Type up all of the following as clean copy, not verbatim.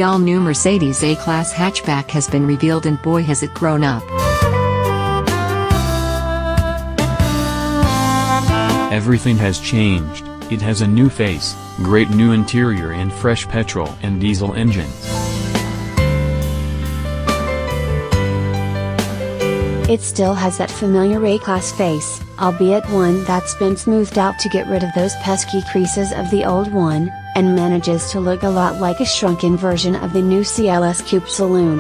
The all-new Mercedes A-Class hatchback has been revealed, and boy has it grown up. Everything has changed. It has a new face, great new interior and fresh petrol and diesel engines. It still has that familiar A-Class face, albeit one that's been smoothed out to get rid of those pesky creases of the old one, and manages to look a lot like a shrunken version of the new CLS Coupe Saloon.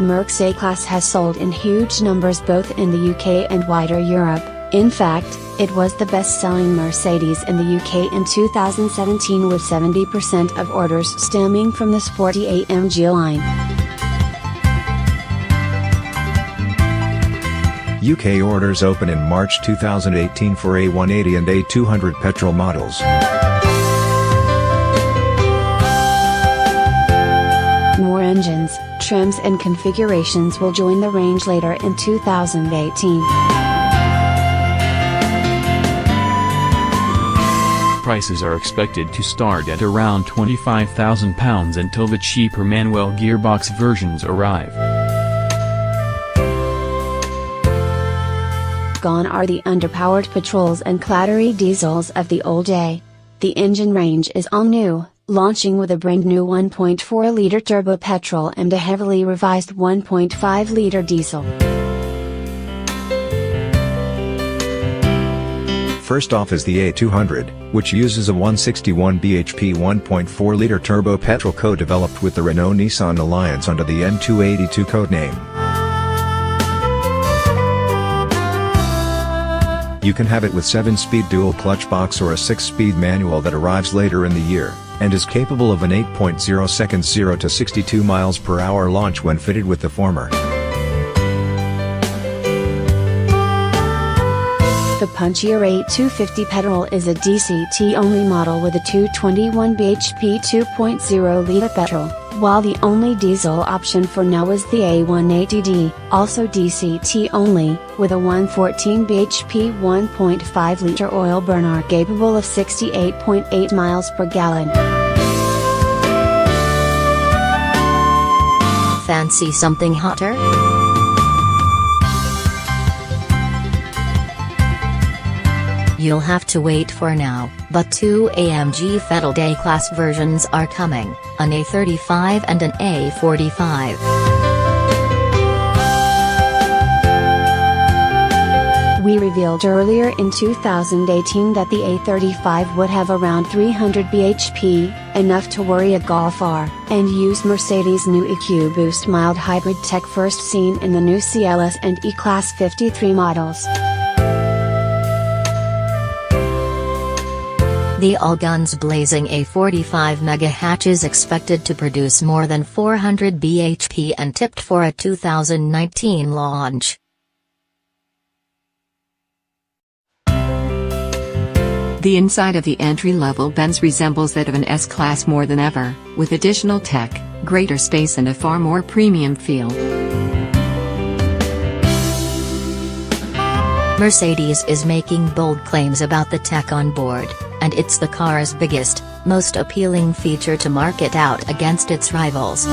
Merc's A-Class has sold in huge numbers both in the UK and wider Europe. In fact, it was the best-selling Mercedes in the UK in 2017, with 70% of orders stemming from the sporty AMG line. UK orders open in March 2018 for A180 and A200 petrol models. More engines, trims and configurations will join the range later in 2018. Prices are expected to start at around £25,000 until the cheaper manual gearbox versions arrive. Gone are the underpowered petrols and clattery diesels of the old day. The engine range is all new, launching with a brand new 1.4-liter turbo petrol and a heavily revised 1.5-liter diesel. First off is the A200, which uses a 161 bhp 1.4-liter turbo petrol co-developed with the Renault-Nissan Alliance under the N282 codename. You can have it with 7-speed dual clutch box or a 6-speed manual that arrives later in the year, and is capable of an 8.0 seconds 0 to 62 miles per hour launch when fitted with the former. The punchier A250 petrol is a DCT-only model with a 221 bhp 2.0-liter petrol, while the only diesel option for now is the A180D, also DCT only, with a 114 bhp 1.5-liter oil burner capable of 68.8 miles per gallon. Fancy something hotter? You'll have to wait for now, but two AMG Fettled A-Class versions are coming, an A35 and an A45. We revealed earlier in 2018 that the A35 would have around 300 bhp, enough to worry a Golf R, and use Mercedes' new EQ-Boost mild hybrid tech first seen in the new CLS and E-Class 53 models. The all-guns blazing A45 mega hatch is expected to produce more than 400 bhp and tipped for a 2019 launch. The inside of the entry-level Benz resembles that of an S-Class more than ever, with additional tech, greater space and a far more premium feel. Mercedes is making bold claims about the tech on board, and it's the car's biggest, most appealing feature to market out against its rivals.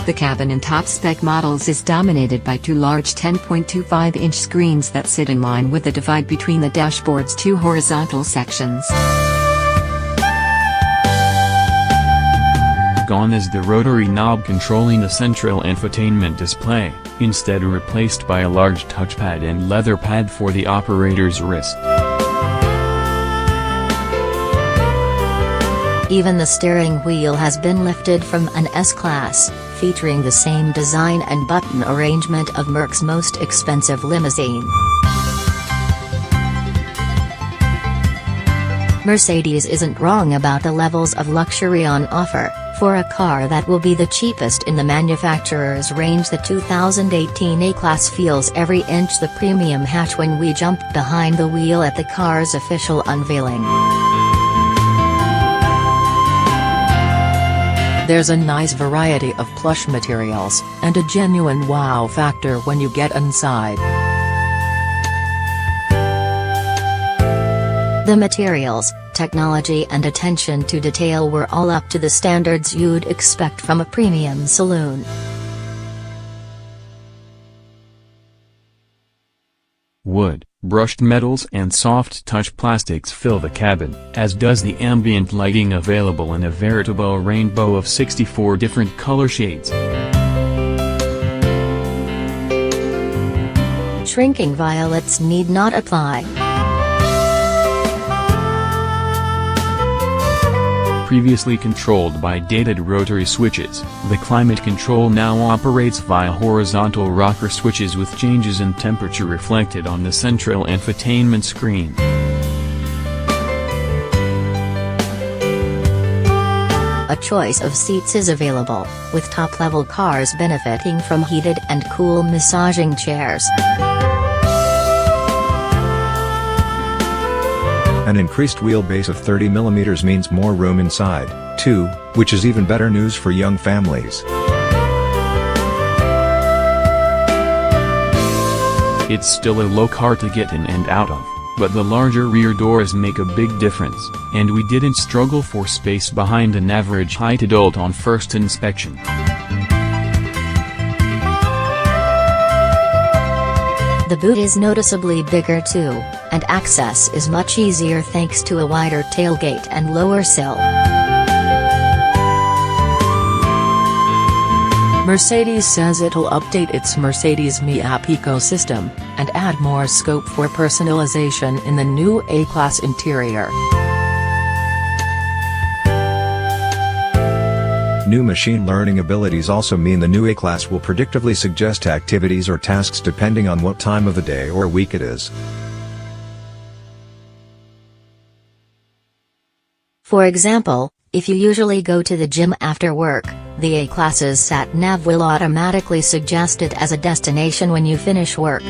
The cabin in top-spec models is dominated by two large 10.25-inch screens that sit in line with the divide between the dashboard's two horizontal sections. Gone is the rotary knob controlling the central infotainment display, instead replaced by a large touchpad and leather pad for the operator's wrist. Even the steering wheel has been lifted from an S-Class, featuring the same design and button arrangement of Merc's most expensive limousine. Mercedes isn't wrong about the levels of luxury on offer. For a car that will be the cheapest in the manufacturer's range, the 2018 A-Class feels every inch the premium hatch when we jumped behind the wheel at the car's official unveiling. There's a nice variety of plush materials, and a genuine wow factor when you get inside. The materials, technology and attention to detail were all up to the standards you'd expect from a premium saloon. Wood, brushed metals and soft-touch plastics fill the cabin, as does the ambient lighting available in a veritable rainbow of 64 different color shades. Shrinking violets need not apply. Previously controlled by dated rotary switches, the climate control now operates via horizontal rocker switches with changes in temperature reflected on the central infotainment screen. A choice of seats is available, with top-level cars benefiting from heated and cool massaging chairs. An increased wheelbase of 30 mm means more room inside, too, which is even better news for young families. It's still a low car to get in and out of, but the larger rear doors make a big difference, and we didn't struggle for space behind an average height adult on first inspection. The boot is noticeably bigger too, and access is much easier thanks to a wider tailgate and lower sill. Mercedes says it'll update its Mercedes Me app ecosystem, and add more scope for personalization in the new A-Class interior. New machine learning abilities also mean the new A-Class will predictively suggest activities or tasks depending on what time of the day or week it is. For example, if you usually go to the gym after work, the A-Class's sat-nav will automatically suggest it as a destination when you finish work.